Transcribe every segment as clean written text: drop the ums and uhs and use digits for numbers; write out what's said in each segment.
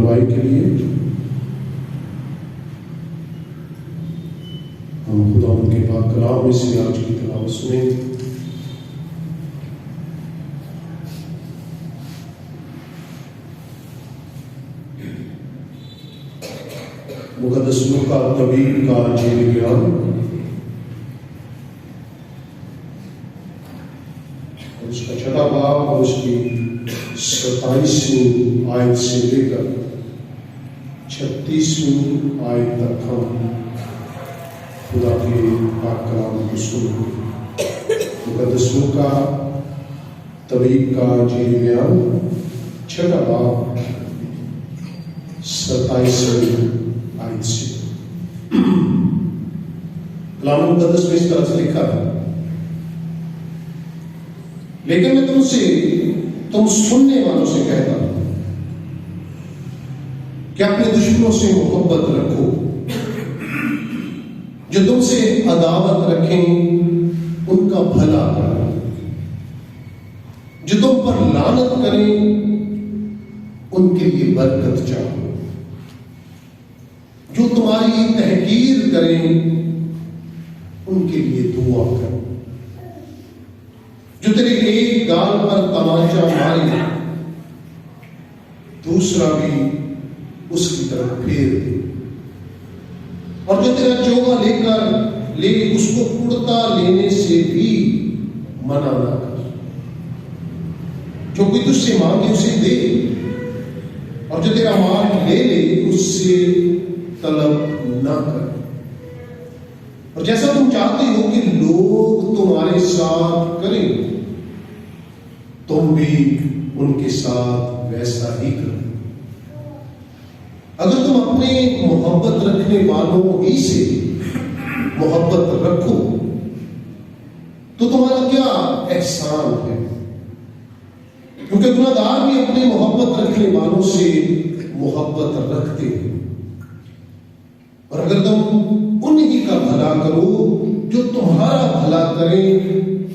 رہنمائی کے لیے ہم خداوند کے پاک کلام میں سے آج کی تلاوت سنیں۔ مقدس لوکا طبیب کا انجیل بیان اور اس کا 6واں باب اور اس کی 27ویں آیت سے لے کر 36ویں آیت تک ہم خدا کے پاک کلام کو سنیں۔ مقدس لوکا طبیب کا انجیل بیان 6واں باب 27ویں آیت سے۔ کلام مقدس میں اس طرح سے لکھا ہے، لیکن میں تم سننے والوں سے کہتا ہوں کہ اپنے دشمنوں سے محبت رکھو، جو تم سے عداوت رکھیں ان کا بھلا کرو، جو تم پر لعنت کریں ان کے لیے برکت چاہو، جو تمہاری تحقیر کریں ان کے لیے دعا کرو، جو تیرے ایک گال پر تماچا مارے دوسرا بھی اس کی طرف پھیر دے، اور جو تیرا چوگا لے اس کو کرتا لینے سے بھی منع نہ کر، جو کوئی تجھ سے مانگے اسے دے، اور جو تیرا مال لے اس سے طلب نہ کر، اور جیسا تم چاہتے ہو کہ لوگ تمہارے ساتھ کریں تم بھی ان کے ساتھ ویسا ہی کرو۔ اگر تم اپنے محبت رکھنے والوں ہی سے محبت رکھو تو تمہارا کیا احسان ہے، کیونکہ گناہ گار بھی اپنے محبت رکھنے والوں سے محبت رکھتے ہیں۔ اور اگر تم انہی کا بھلا کرو جو تمہارا بھلا کریں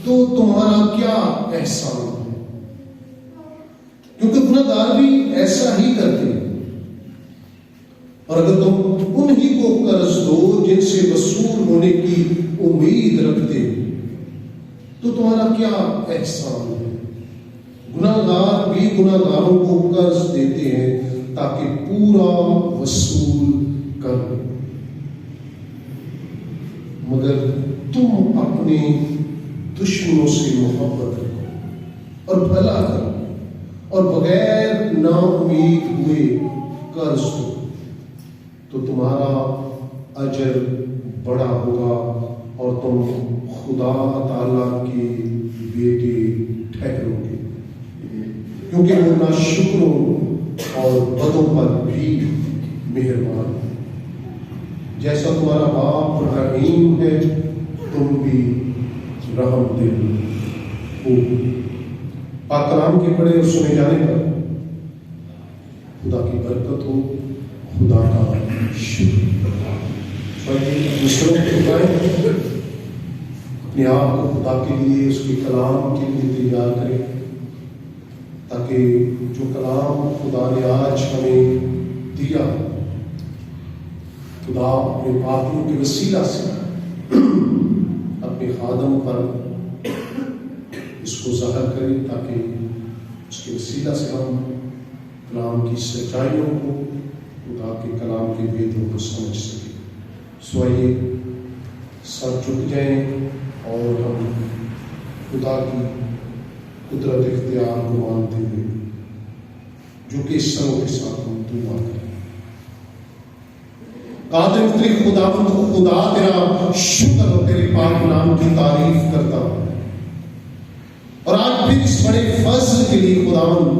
تو تمہارا کیا احسان ہے، کیونکہ گناہ گار بھی ایسا ہی کرتے ہیں۔ اور اگر تم انہی کو قرض دو جن سے وصول ہونے کی امید رکھتے تو تمہارا کیا احسان ہے۔ گناہ گار بھی گناہ گاروں کو قرض دیتے ہیں تاکہ پورا وصول کر لیں، مگر تم اپنے دشمنوں سے محبت رکھو اور بھلا کرو، اور بغیر نا امید ہوئے قرض دو تو تمہارا اجر بڑا ہوگا اور تم خدا تعالیٰ کے بیٹے ٹھہرو گے، کیونکہ وہ ناشکروں اور بدوں پر بھی مہربان ہے۔ جیسا تمہارا باپ رحیم ہے تم بھی رحم دل ہو۔ پاک کلام کے پڑھے اور سنے جانے پر خدا کی برکت ہو، خدا کا شکر۔ دوسروں کو اٹھائیں، اپنے آپ کو خدا کے لیے، اس کے کلام کے لیے تیار کریں، تاکہ جو کلام خدا نے آج ہمیں دیا خدا اپنے پاکیوں کے وسیلہ سے اپنے خادم پر اس کو ظاہر کرے، تاکہ اس کے وسیلہ سے ہم کلام کی سچائیوں کو، خدا کے کلام کے ویدوں کو سمجھ سکیں۔ سو آئیے سر جھک جائیں اور ہم خدا کی قدرت اختیار کو مانتے ہوئے جو کہ سروں کے ساتھ ہم دعا کریں۔ قادر مطلق خدا تیرا شکر اور تیرے پاک نام کی تعریف کرتا ہوں، اور آج پھر اس بڑے فضل کے لیے خداوند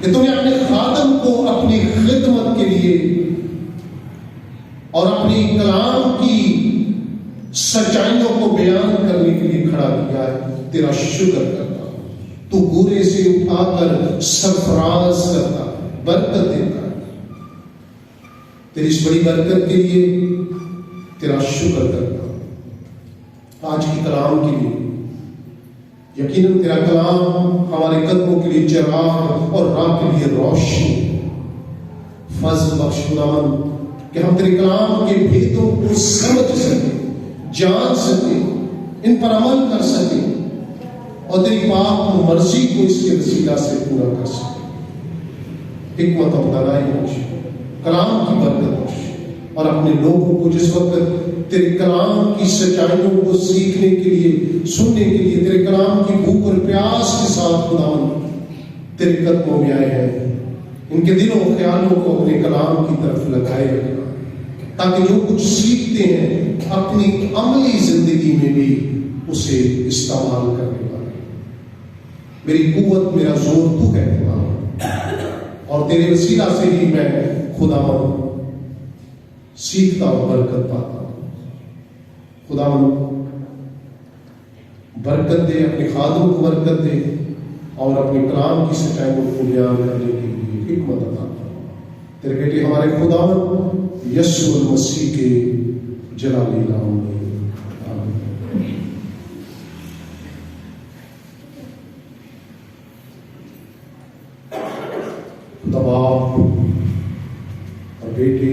کہ تم نے اپنے خادم کو اپنی خدمت کے لیے اور اپنی کلام کی سچائیوں کو بیان کرنے کے لیے کھڑا کیا ہے، تیرا شکر کرتا ہوں۔ تو گورے سے اٹھا کر سرفراز کرتا ہے، برکت دیتا ہے۔ تیری اس بڑی برکت کے لیے تیرا شکر کرتا ہوں۔ آج کی کلام کے لیے یقیناً تیرا کلام ہمارے قدموں کے لیے چراغ اور راہ کے لیے روشنی، فضل بخش خداوند کہ ہم تیرے کلام کے بھیدوں کو سمجھ سکیں، جان سکیں، ان پر عمل کر سکیں اور تیری پاک مرضی کو اس کے وسیلہ سے پورا کر سکیں۔ حکمت اور دانائی بخش، کلام کی برکت بخش، اور اپنے لوگوں کو جس وقت تیرے کلام کی سچائیوں کو سیکھنے کے لیے، سننے کے لیے تیرے کلام کی بھوک اور پیاس کے ساتھ خداوند تیرے قدموں میں آئے ہیں، ان کے دلوں و خیالوں کو اپنے کلام کی طرف لگائے رکھنا، تاکہ جو کچھ سیکھتے ہیں اپنی عملی زندگی میں بھی اسے استعمال کرنے والے۔ میری قوت، میرا زور تو ہے خداوند، اور تیرے وسیلہ سے ہی میں خداوند سیکھتا اور برکت پاتا ہوں۔ خداوند برکت دے، اپنے خادم کو برکت دے، اور اپنے کلام کی سچائیوں کو بیان کرنے کے لیے حکمت عطا فرما۔ تیرے بیٹے ہمارے خداوند یسوع المسیح کے جلالی نام میں آمین۔ خدا باپ اور بیٹے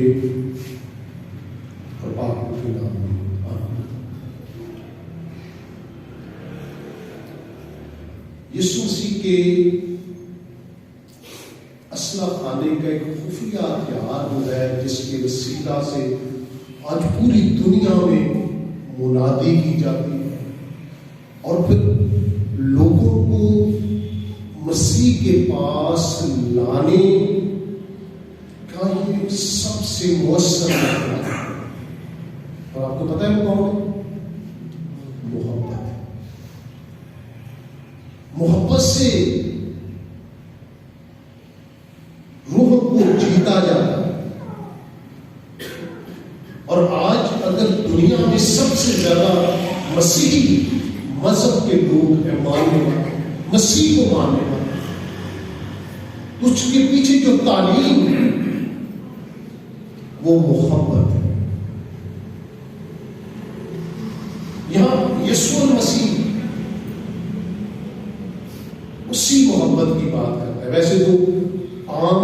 اور باپ کے نام میں آمین۔ یسوع مسیح کے اسلحہ خانے کا ایک خفیہ ہتھیار ہوتا ہے جس کے وسیلہ سے آج پوری دنیا میں منادی کی جاتی ہے، اور پھر لوگوں کو مسیح کے پاس لانے کا یہ سب سے مؤثر ہے۔ اور آپ کو پتہ ہے وہ کون ہے؟ محبت۔ محبت سے روح کو جیتا جاتا ہے، اور آج اگر دنیا میں سب سے زیادہ مسیحی مذہب کے لوگ ہیں، ماننے والے، مسیح کو ماننے والے، اس کے پیچھے جو تعلیم ہے وہ محبت ہے۔ یہاں یسوع المسیح اسی محبت کی بات کرتا ہے۔ ویسے تو عام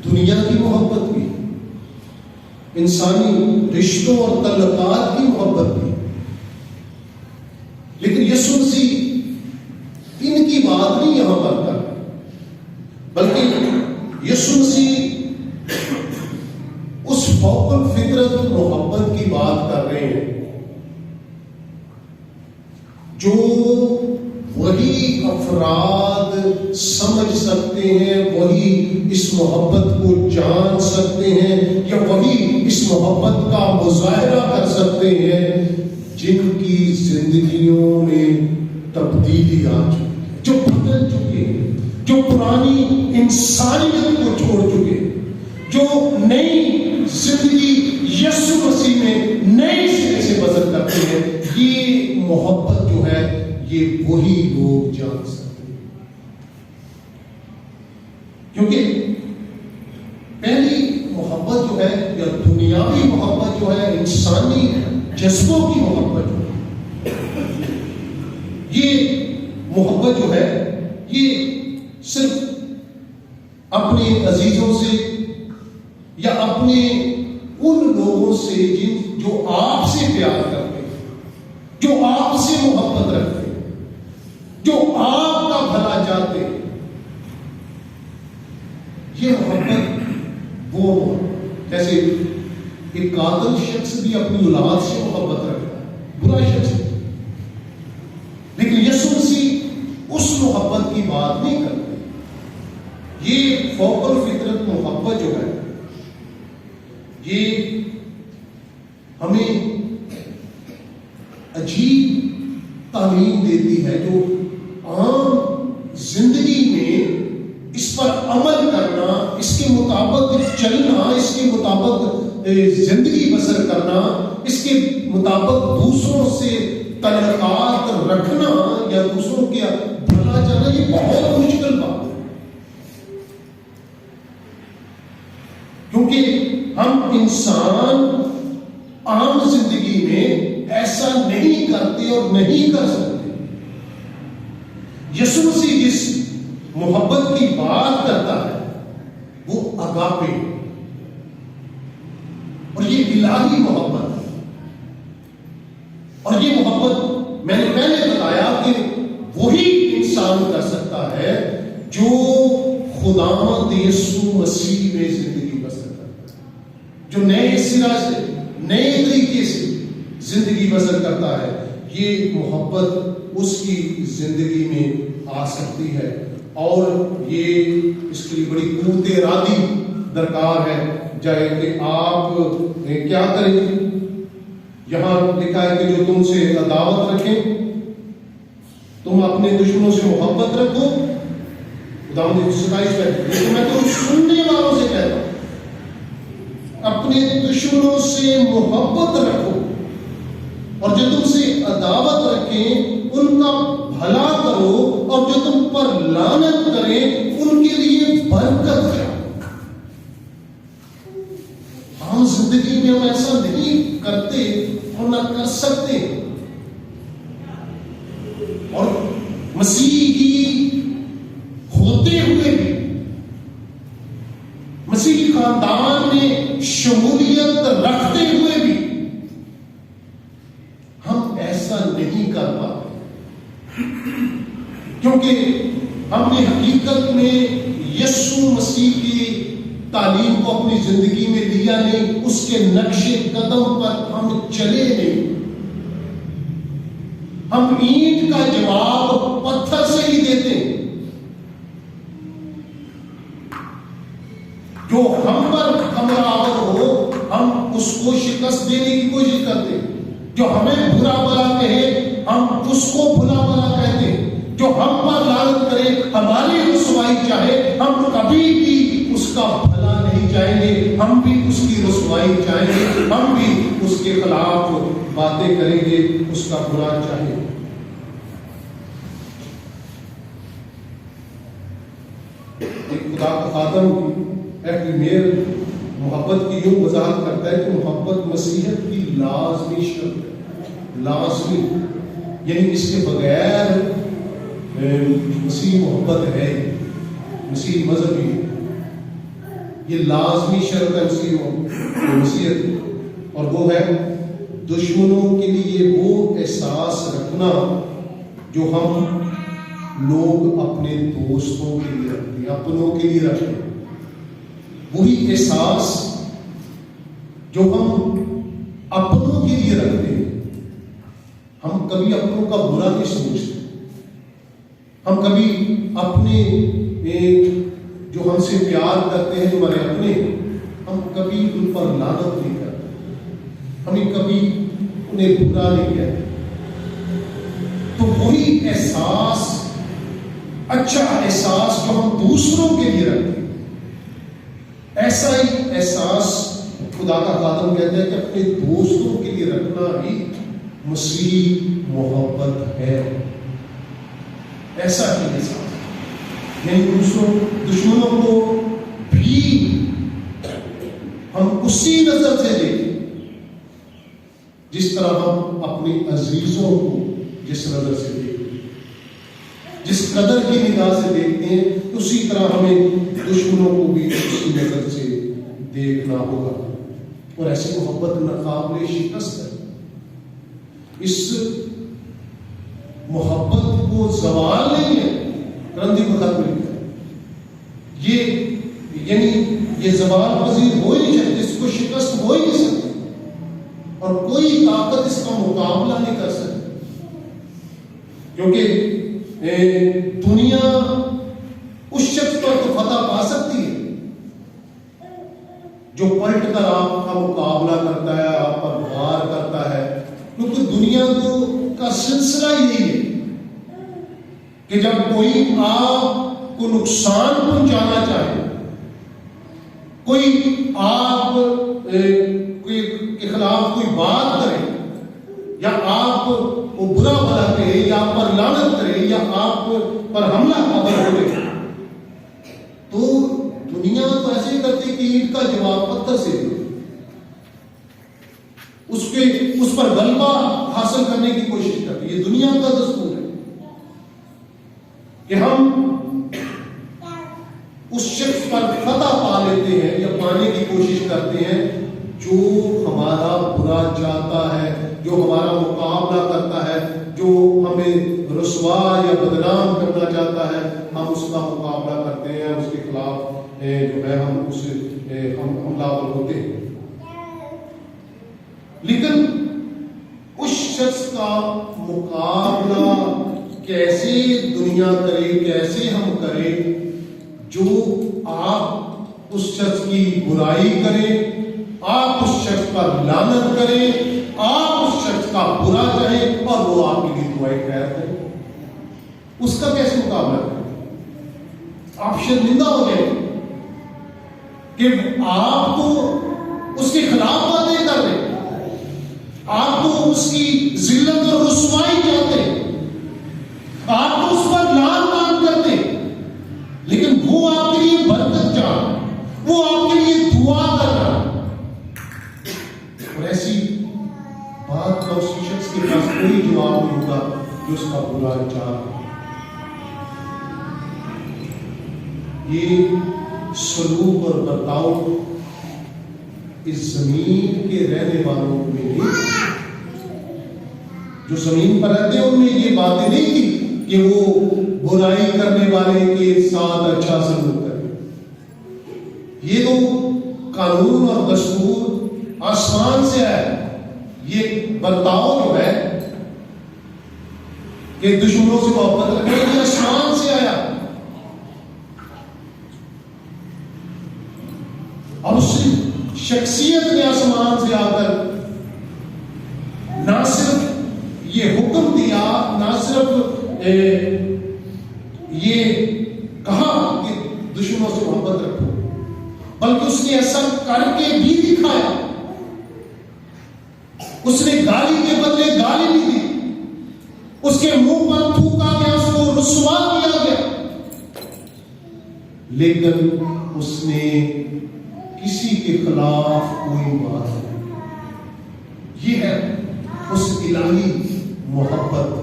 دنیا کی محبت بھی، انسانی رشتوں اور تعلقات کی محبت بھی، لیکن یسوع مسیح ان کی بات نہیں یہاں پر کر رہا، بلکہ یسوع مسیح اس فوق الفطرت محبت کی بات کر رہے ہیں جو وہی افراد سمجھ سکتے ہیں، وہی اس محبت کو جان سکتے ہیں، یا وہی اس محبت کا مظاہرہ کر سکتے ہیں جن کی زندگیوں میں تبدیلی آ چکی ہے، جو بدل چکے ہیں، جو پرانی انسانیت کو چھوڑ چکے ہیں، جو نئی زندگی یسوع مسیح میں نئی سرے سے بسر کرتے ہیں۔ یہ محبت جو ہے یہ وہی لوگ جان سکتے ہیں، کیونکہ پہلی محبت جو ہے یا دنیاوی محبت جو ہے، انسانی جذبوں کی محبت جو ہے، یہ محبت جو ہے یہ صرف اپنے عزیزوں سے یا اپنے ان لوگوں سے جو آپ سے پیار کرتے ہیں، جو آپ سے محبت رکھتے ہیں، جو آپ کا بھلا چاہتے ہیں، یہ محبت وہ جیسے ایک قاتل شخص بھی اپنی اولاد سے محبت رکھتا ہے، برا شخص ہے، لیکن یسوع مسیح اس محبت کی بات نہیں کرتے۔ یہ فوق الفطرت محبت جو ہے یہ ہمیں عجیب تعلیم دیتی ہے، جو عام زندگی میں اس پر عمل کرنا، اس کے مطابق چلنا، اس کے مطابق زندگی بسر کرنا، اس کے مطابق دوسروں سے تعلقات رکھنا یا دوسروں کے بھلا چاہنا، یہ بہت مشکل بات ہے، کیونکہ ہم انسان عام زندگی میں ایسا نہیں کرتے اور نہیں کر سکتے۔ یسوع مسیح جس محبت کی بات کرتا ہے وہ اگاپے الہی محبت ہے۔ اور یہ محبت میں نے پہلے بتایا کہ وہی انسان کر سکتا ہے جو خداوند یسوع مسیح میں زندگی بسر کرتا ہے، جو نئے سرا سے نئے طریقے سے زندگی بسر کرتا ہے۔ یہ محبت اس کی زندگی میں آ سکتی ہے، اور یہ اس کے لیے بڑی قوت ارادی درکار ہے، جائے کہ آپ کیا کریں۔ یہاں لکھا ہے کہ جو تم سے عداوت رکھیں تم اپنے دشمنوں سے محبت رکھو۔ خداوند کی 27 ہے، لیکن میں تو سننے والوں سے کہتا ہوں اپنے دشمنوں سے محبت رکھو، اور جو تم سے عداوت رکھیں ان کا بھلا کرو، اور جو تم پر لعنت کریں ان کے لیے برکت ہے۔ ہم زندگی میں ہم ایسا نہیں کرتے اور نہ کر سکتے، اور مسیحی ہوتے ہوئے بھی، مسیحی خاندان میں شمولیت رکھتے ہوئے بھی ہم ایسا نہیں کر پاتے، کیونکہ ہم نے حقیقت میں یسوع مسیح کی تعلیم کو اپنی زندگی میں لیا نہیں، اس کے نقش قدم پر ہم چلے نہیں۔ ہم اینٹ کا جواب پتھر سے ہی دیتے ہیں، جو ہم پر حملہ آور ہو ہم اس کو شکست دینے کی کوشش کرتے ہیں، جو ہمیں برا بلا کہے ہم اس کو بھلا بلا کہتے ہیں، جو ہم پر لعنت کرے ہماری رسوائی چاہے ہم کبھی بھی اس کا بھلا نہیں چاہیں گے، ہم بھی اس کی رسوائی چاہیں گے، ہم بھی اس کے خلاف باتیں کریں گے، اس کا برا چاہیں گے۔ ایک خدا کا خادم میئر محبت کی یوں وضاحت کرتا ہے کہ محبت مسیحیت کی لازمی شرط ہے، لازمی، یعنی اس کے بغیر مسیح محبت ہے، مسیح مذہبی، یہ لازمی شرط ہے مسیحیت، اور وہ ہے دشمنوں کے لیے وہ احساس رکھنا جو ہم لوگ اپنے دوستوں کے لیے رکھتے ہیں، اپنوں کے لیے رکھتے ہیں، وہی احساس جو ہم اپنوں کے لیے رکھتے ہیں۔ ہم کبھی اپنوں کا برا نہیں سوچتے، ہم کبھی اپنے جو ہم سے پیار کرتے ہیں، جو ہمارے اپنے، ہم کبھی ان پر لعنت نہیں کرتے، ہمیں کبھی انہیں برا نہیں کہتے۔ تو وہی احساس، اچھا احساس جو ہم دوسروں کے لیے رکھتے ہیں، ایسا ہی احساس خدا کا خادم کہتا ہے کہ اپنے دوستوں کے لیے رکھنا ہی مسیح محبت ہے۔ ایسا ہی احساس، یعنی دشمنوں کو بھی ہم اسی نظر سے دیکھیں جس طرح ہم اپنے عزیزوں کو جس نظر سے دیکھتے ہیں، جس قدر کی نگاہ سے دیکھتے ہیں، اسی طرح ہمیں دشمنوں کو بھی اسی نظر سے دیکھنا ہوگا، اور ایسی محبت ناقابل شکست ہے۔ اس محبت کو زوال نہیں ہے، رندی کو ختم نہیں ہے، یہ زوال پذیر ہو ہی نہیں سکتی، اس کو شکست ہو ہی نہیں سکتی، اور کوئی طاقت اس کا مقابلہ نہیں کر سکتی، کیونکہ دنیا اس شخص پر تو فتح پا سکتی ہے جو پلٹ کر آپ کا مقابلہ کرتا ہے، آپ پر وار کرتا ہے، کیونکہ دنیا کا سلسلہ یہی ہے کہ جب کوئی آپ کو نقصان پہنچانا چاہے، کوئی آپ کے خلاف کوئی بات کرے، یا آپ کو برا بھلا کہے، یا آپ پر لعنت کرے، یا آپ پر حملہ آور ہو جائے، تو دنیا تو ایسے ہی کرتی کہ اینٹ کا جواب پتھر سے دے، اس پر غلبہ حاصل کرنے کی کوشش کرتی ہے۔ یہ دنیا کا دستور ہے کہ ہم اس شخص پر فتح پا لیتے ہیں یا پانے کی کوشش کرتے ہیں جو ہمارا حملہ ہوتے ہیں. لیکن اس شخص کا مقابلہ کیسے دنیا کرے, کیسے ہم کریں جو آپ اس شخص کی برائی کریں, آپ اس شخص پر لعنت کریں, آپ اس شخص کا برا چاہیں اور وہ آپ کے لیے دعائیں خیر کریں. اس کا کیسے مقابلہ کریں؟ آپ شرمندہ ہو جائیں کہ آپ تو اس کے خلاف باتیں کر رہے ہیں, آپ تو اس کی ذلت اور رسوائی چاہتے ہیں, آپ تو اس پر لعن طعن کرتے ہیں, لیکن وہ آپ کے لیے برکت چاہ, وہ آپ کے لیے دعا کر رہا. اور ایسی بات کا اس شخص کے پاس کوئی جواب نہیں ہوگا جو اس کا برا چاہ. یہ سلوک اور برتاؤ اس زمین کے رہنے والوں میں نہیں, جو زمین پر رہتے ہیں ان میں یہ باتیں نہیں تھی کہ وہ برائی کرنے والے کے ساتھ اچھا سلوک کریں. یہ تو قانون اور دستور آسمان سے ہے. یہ برتاؤ جو ہے کہ دشمنوں سے محبت رکھنا, یہ آسمان سے آیا. اور اس شخصیت نے آسمان سے آ کر نہ صرف یہ حکم دیا, نہ صرف یہ کہا کہ دشمنوں سے محبت رکھو, بلکہ اس نے ایسا کر کے بھی دکھایا. اس نے گالی کے بدلے گالی بھی دی, اس کے منہ پر تھوکا گیا, اس کو رسوا کیا گیا, لیکن اس نے کسی کے خلاف کوئی بات نہیں. یہ ہے اس الہی محبت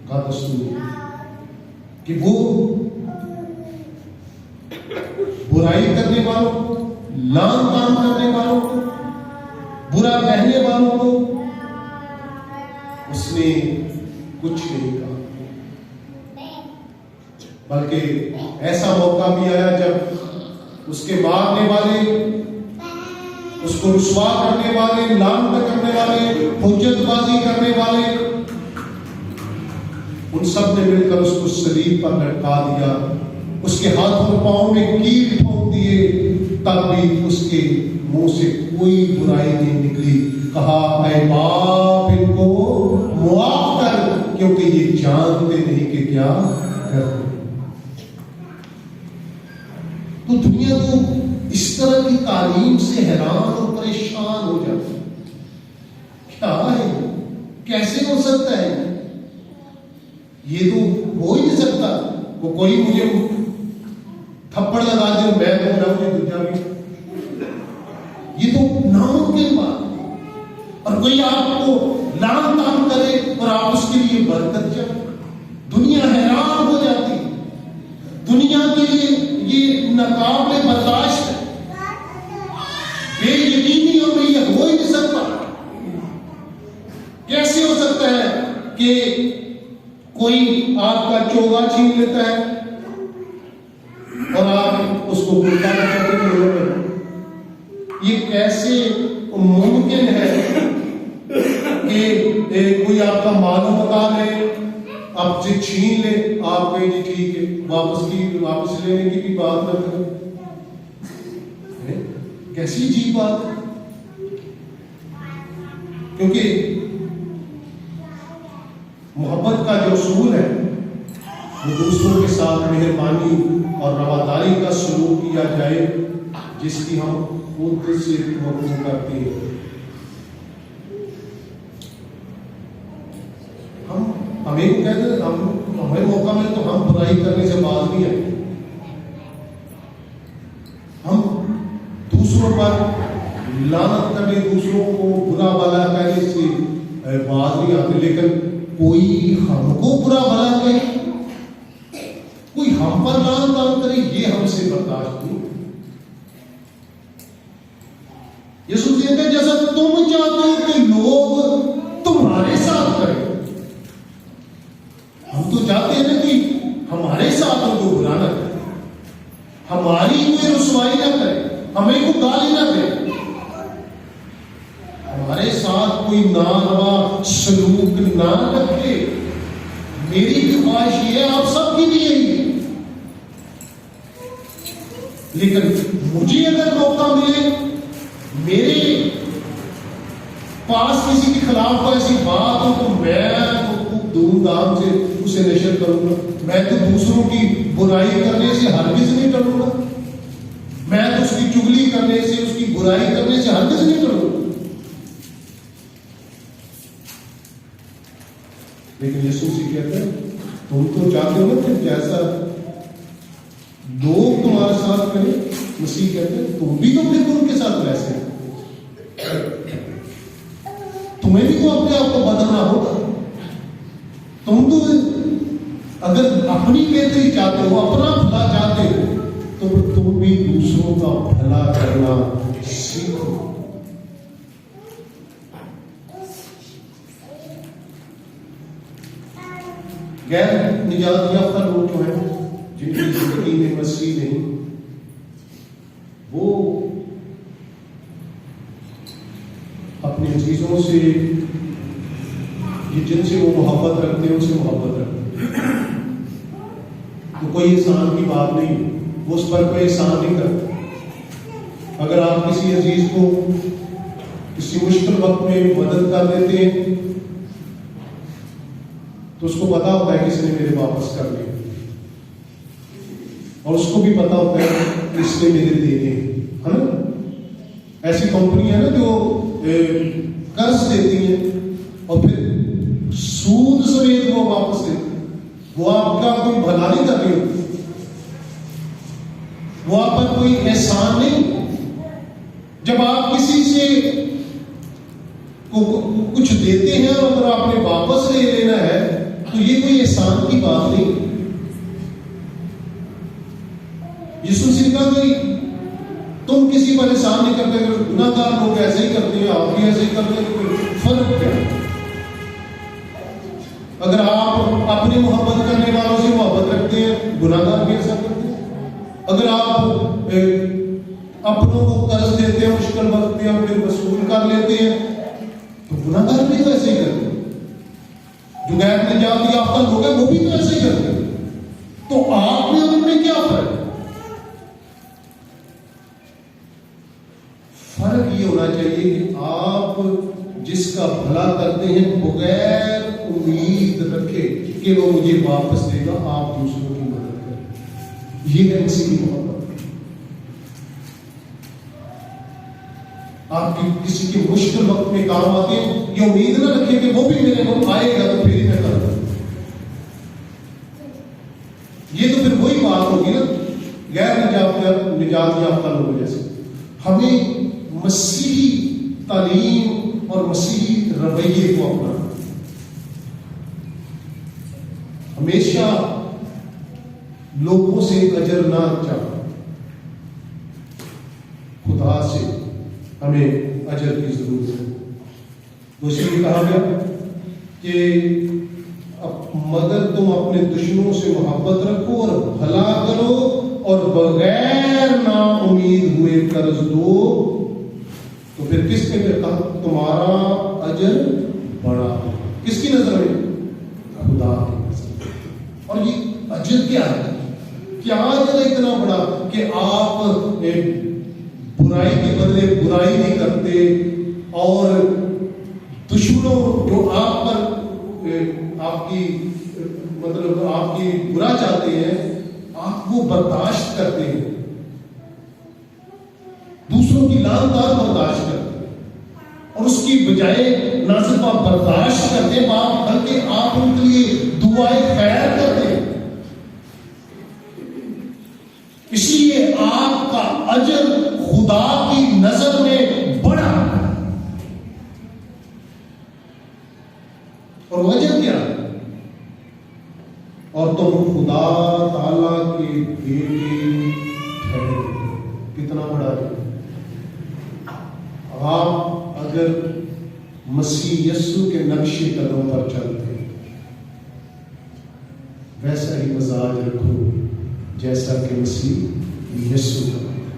کا دستور کہ وہ برائی کرنے والوں کو, لعن طعن کرنے والوں کو, برا کہنے والوں کو اس نے کچھ نہیں کہا, بلکہ ایسا موقع بھی آیا جب اس کے مارنے والے, اس کو رسوا کرنے والے, لعنت کرنے والے, حجت بازی کرنے والے, ان سب نے مل کر اس کو صلیب پر لٹکا دیا, اس کے ہاتھ اور پاؤں میں کیل ٹھونک دیے, تب بھی اس کے منہ سے کوئی برائی نہیں نکلی. کہا اے باپ ان کو معاف کر, کیونکہ یہ جانتے نہیں کہ کیا کرتے. تو دنیا تو اس طرح کی تعلیم سے حیران اور پریشان ہو جاتی ہے. کیا ہے, کیسے ہو سکتا ہے, یہ تو ہو ہی نہیں سکتا. وہ کوئی مجھے تھپڑ لگا دے میں تو رہوں دوجا بھی, یہ تو ناممکن بات. اور کوئی آپ کو لعن طعن کرے اور آپ اس کے لیے برکت چاہے, دنیا حیران ہو جاتی. دنیا کے لیے یہ ناقابل برداشت ہے, بے یقینی, اور یہ ہو ہی نہیں سکتا. کیسے ہو سکتا ہے کہ کوئی آپ کا چوگا چھین لیتا ہے اور آپ اس کو گلتا کرتے ہیں؟ یہ کیسے ممکن ہے کہ کوئی آپ کا مال و متا لے, آپ سے چھین لے, آپ کہیں جی ٹھیک ہے واپس لینے کی بھی بات نہ کریں؟ کیسی عجیب بات ہے. کیونکہ محبت کا جو اصول ہے وہ دوسروں کے ساتھ مہربانی اور رواداری کا سلوک کیا جائے, جس کی ہم خود سے توقع کرتے ہیں. ہمیں کہتے ہیں ہمیں موقع ملے تو ہم برائی کرنے سے باز نہیں آئے, ہم دوسروں پر لعنت کرنے, دوسروں کو برا بھلا کہنے سے باز نہیں آتے. لیکن کوئی ہم کو برا بھلا کہے, کوئی ہم پر لعن طعن کرے, یہ ہم سے برداشت نہیں. یسوع کہتے ہیں جیسا تم چاہتے ہو کہ لوگ تمہارے ساتھ کریں, ہم تو چاہتے ہیں کہ ہمارے ساتھ ہم کو برا نہ کریں. ہماری کوئی رسوائی نہ کرے، ہمیں کوئی گالی نہ دے، ہمارے ساتھ کوئی ناروا سلوک نہ رکھے۔ میری بھی خواہش یہ ہے، آپ سب کی بھی یہی ہے، لیکن مجھے اگر موقع ملے، میرے پاس کسی کے خلاف کوئی ایسی بات ہو تو میں تو خوب دھوم دھام سے اسے نشر کروں گا۔ میں تو دوسروں کی برائی کرنے سے ہرگز نہیں ڈروں گا، میں تو اس کی چگلی کرنے سے، اس کی برائی کرنے سے ہرگز نہیں ڈروں گا۔ لیکن یسوع سے کہتے ہیں تم تو چاہتے ہو نا کہ جیسا لوگ تمہارے ساتھ کریں، مسیح کہتے ہیں تم بھی تو پھر ان کے ساتھ ویسے ہیں، تمہیں بھی تو اپنے آپ کو بدلنا ہوگا۔ تم تو اگر اپنی بہتری چاہتے ہو، اپنا بھلا چاہتے ہو، تو تم بھی دوسروں کا بھلا کرنا سیکھو۔ غیر نجات یافتہ لوگ جو ہیں، جن کی زندگی میں مسیح نہیں، وہ اپنی چیزوں سے، جن سے وہ محبت رکھتے ہیں، ان سے محبت رکھتے ہیں، تو کوئی احسان کی بات نہیں، وہ اس پر کوئی احسان نہیں کرتے۔ اگر آپ کسی عزیز کو کسی مشکل وقت میں مدد کر دیتے ہیں تو اس کو پتا ہوتا ہے کہ اس نے میرے واپس کر لیا، اور اس کو بھی پتا ہوتا ہے کہ اس نے میرے دینے ہے نا۔ ایسی کمپنی ہے نا جو قرض دیتی ہیں اور پھر سود سمیت وہ واپس دیتی ہیں، وہ آپ کا کوئی بھلا نہیں کر رہی ہوتی، وہ آپ پر کوئی احسان نہیں۔ جب آپ کسی سے کچھ دیتے ہیں اور اگر آپ نے واپس لے لینا ہے تو یہ کوئی احسان کی بات نہیں۔ یسوع سے کہا کہ تم کسی پر احسان نہیں کرتے، اگر گناہ گار لوگ ایسے ہی کرتے ہیں، آپ بھی ایسے ہی کرتے ہیں، کوئی فرق کیا ہے؟ اگر آپ اپنی محبت کرنے والوں سے محبت رکھتے ہیں، گناہ گار بھی ایسا کرتے ہیں۔ اگر آپ اپنوں کو قرض دیتے ہیں مشکل وقت میں اور پھر وصول کر لیتے ہیں تو گناہ گار بھی تو ایسے ہی کرتے ہیں۔ جو غیر نجات یافتہ لوگ ہیں وہ بھی تو ایسے ہی کرتے ہیں، تو آپ میں اور ان میں کیا فرق ہے؟ فرق یہ ہونا چاہیے کہ آپ جس کا بھلا کرتے ہیں بغیر امید رکھے کہ وہ مجھے واپس دے گا، آپ دوسروں کی مدد کریں۔ یہ ہے مسیح کی محبت۔ آپ کسی کے مشکل وقت میں کام آتے ہیں، یہ امید نہ رکھیں کہ وہ بھی میرے کو آئے گا تو پھر ہی میں کروں گا۔ یہ تو پھر وہی بات ہوگی نا غیر نجات یافتہ لوگوں جیسے۔ ہمیں مسیحی تعلیم اور مسیحی رویے کو اپنانا، ہمیشہ لوگوں سے اجر نہ چاہنا، خدا سے ہمیں اجر کی ضرورت ہے۔ دوسری بھی کہا گیا کہ مگر تم اپنے دشمنوں سے محبت رکھو اور بھلا کرو اور بغیر نا امید ہوئے قرض دو، تو پھر کس کے پھر کہا تمہارا اجر بڑا، کس کی نظر میں؟ خدا کی نظر میں۔ اور یہ اجر کیا ہے؟ کیا اجر ہے اتنا بڑا کہ آپ برائی کے بدلے برائی نہیں کرتے، اور دشمنوں جو آپ پر آپ کی مطلب آپ کی برا چاہتے ہیں، آپ کو برداشت کرتے ہیں، دوسروں کی لان تار برداشت کرتے ہیں، اور اس کی بجائے نہ صرف آپ برداشت کرتے ہیں بلکہ آپ ان کے لیے دعائے خیر کرتے ہیں۔ اس لیے آپ کا اجر خدا کی نظر میں بڑا، اور وجہ کیا ہے؟ اور تم خدا تعالی کے بیٹے ٹھہرے۔ کتنا بڑا ہے؟ آپ اگر مسیح یسوع کے نقش قدم پر چلتے ہیں، ویسا ہی مزاج رکھو جیسا کہ مسیح یسوع کا بیٹا۔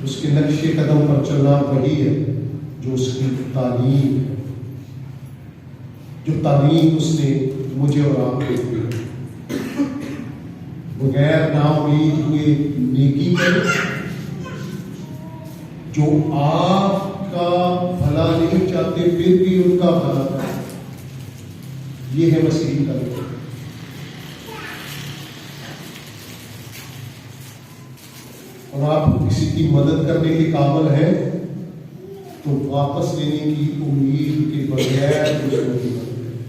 اس کے نقش قدم پر چلنا وہی ہے جو اس کی تعلیم ہے، جو تعلیم اس نے مجھے اور آپ کو دی۔ بغیر نا امید ہوئے نیکی کرے، جو آپ کا بھلا نہیں چاہتے پھر بھی ان کا بھلا کرے، یہ ہے مسیحی کا بیٹا۔ اور آپ کسی کی مدد کرنے کے قابل ہیں تو واپس لینے کی امید کے بغیر دوسروں کی مدد کریں،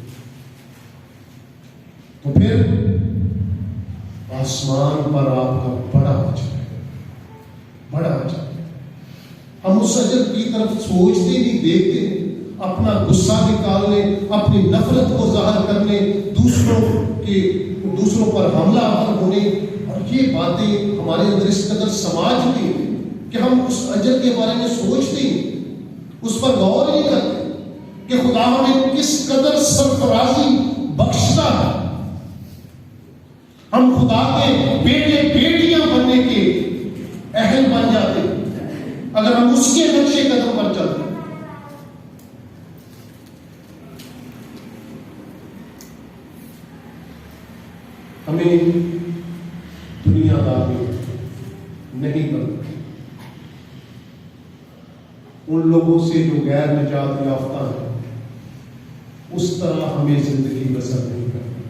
تو پھر آسمان پر آپ کا بڑا اجر ہے، بڑا اجر۔ ہم اس اجر کی طرف سوچتے نہیں، دیکھتے، اپنا غصہ نکالنے، اپنی نفرت کو ظاہر کرنے، دوسروں پر حملہ آور ہونے، اور یہ باتیں ہمارے اندر اس قدر سما چکی ہیں کہ ہم اس اجر کے بارے میں سوچتے ہی، اس پر غور نہیں کرتے کہ خدا ہمیں کس قدر سرفرازی بخشتا ہے۔ ہم خدا کے بیٹے بیٹیاں بننے کے اہل بن جاتے ہیں اگر ہم اس کے نقش قدم پر چلتے ہیں۔ ہمیں دنیا داری نہیں بنتی ان لوگوں سے جو غیر نجات یافتہ ہیں، اس طرح ہمیں زندگی بسر نہیں کرنی۔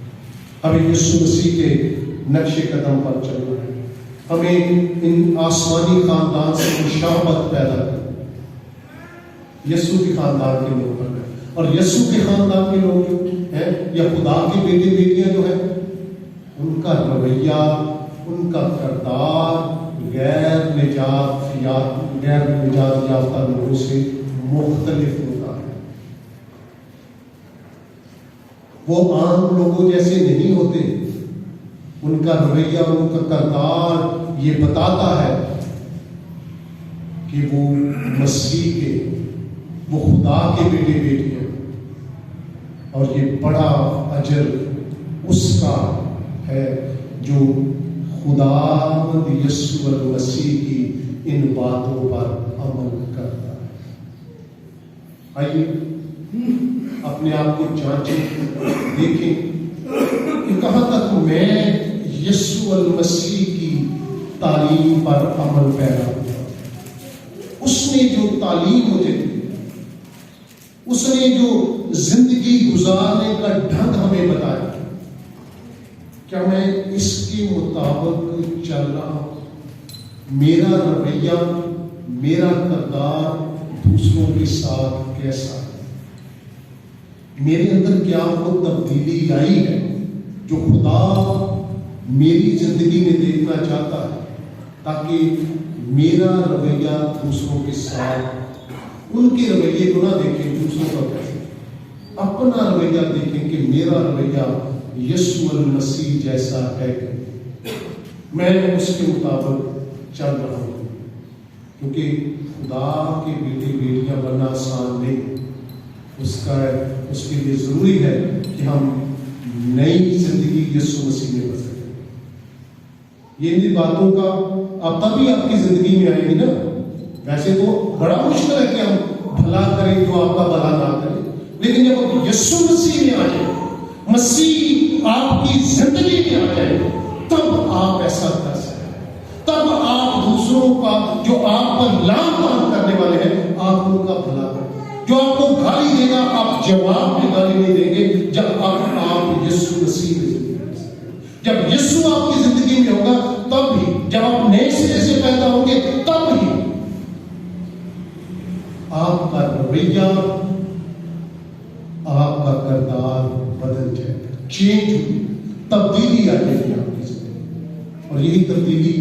ہمیں یسوع مسیح کے نقش قدم پر چلنا ہے، ہمیں ان آسمانی خاندان سے مشابہت پیدا کرنا، یسوع کے خاندان کے لوگ بننا۔ اور یسوع کے خاندان کے لوگ جو ہیں یا خدا کے بیٹے بیٹیاں جو ہیں، ان کا رویہ، ان کا کردار غیر نجات یافتہ لوگوں سے مختلف ہوتا ہے۔ وہ عام لوگوں جیسے نہیں ہوتے، ان کا رویہ، ان کا کردار یہ بتاتا ہے کہ وہ مسیح کے، وہ خدا کے بیٹے بیٹی ہیں، اور یہ بڑا اجر اس کا ہے جو خداوند یسوع المسیح کی ان باتوں پر عمل کرتا ہے۔ آئیے اپنے آپ کو جانچیں، دیکھیں کہ کہاں تک میں یسوع المسیح کی تعلیم پر عمل پیرا ہوا۔ اس نے جو تعلیم مجھے دی، اس نے جو زندگی گزارنے کا ڈھنگ ہمیں بتایا، کیا میں اس کے مطابق چل رہا ہوں؟ میرا رویہ، میرا کردار دوسروں کے ساتھ کیسا ہے؟ میرے اندر کیا وہ تبدیلی آئی ہے جو خدا میری زندگی میں دیکھنا چاہتا ہے، تاکہ میرا رویہ دوسروں کے ساتھ، ان کے رویے کو نہ دیکھیں دوسروں کا کیسے، اپنا رویہ دیکھیں کہ میرا رویہ یسوع المسیح جیسا ہے کہ میں اس کے مطابق چل رہا ہوں۔ کیونکہ خدا کے بیٹے بیٹیاں بننا آسان نہیں، اس کے لیے ضروری ہے کہ ہم نئی زندگی یسوع مسیح میں بسر کریں۔ یہ ان باتوں کا اب تبھی آپ کی زندگی میں آئے گی نا۔ ویسے تو بڑا مشکل ہے کہ ہم بھلا کریں جو آپ کا بھلا نہ کرے، لیکن جب آپ یسوع مسیح میں آ جائیں، مسیح آپ کی زندگی میں آ جائے، تب آپ ایسا کر سکتے ہیں، تب آپ دوسروں کا جو آپ پر لام تان کرنے والے ہیں، آپ ان کا بھلا کریں۔ جو آپ کو گالی دے گا، آپ جواب میں گالی نہیں دیں گے جب آپ یسوع مسیح میں زندگی میں، جب یسوع آپ کی زندگی میں ہوگا تب ہی، جب آپ نئے سرے سے پیدا ہوں گے تب ہی آپ کا رویہ، آپ کا کردار بدل جائے گا، چینج ہوگی، تبدیلی آ جائے گی آپ کی زندگی۔ اور یہی تبدیلی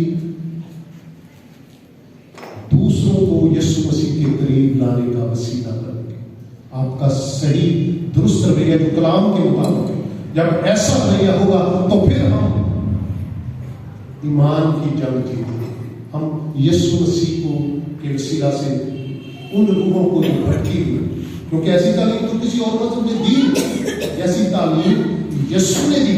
دوسروں کو یسوع مسیح کے قریب لانے کا وسیلہ بنے گی۔ آپ کا صحیح درست رویہ جو کلام کے مطابق ہے، جب ایسا رویہ ہوگا تو پھر ہم ایمان کی جنگ جیتیں گے۔ ہم یسوع مسیح کو کے وسیلہ سے ان روحوں کو جو بھٹکی ہوئی، کیونکہ ایسی تعلیم تو کسی اور مذہب نے دی، ایسی تعلیم یسوع نے دی،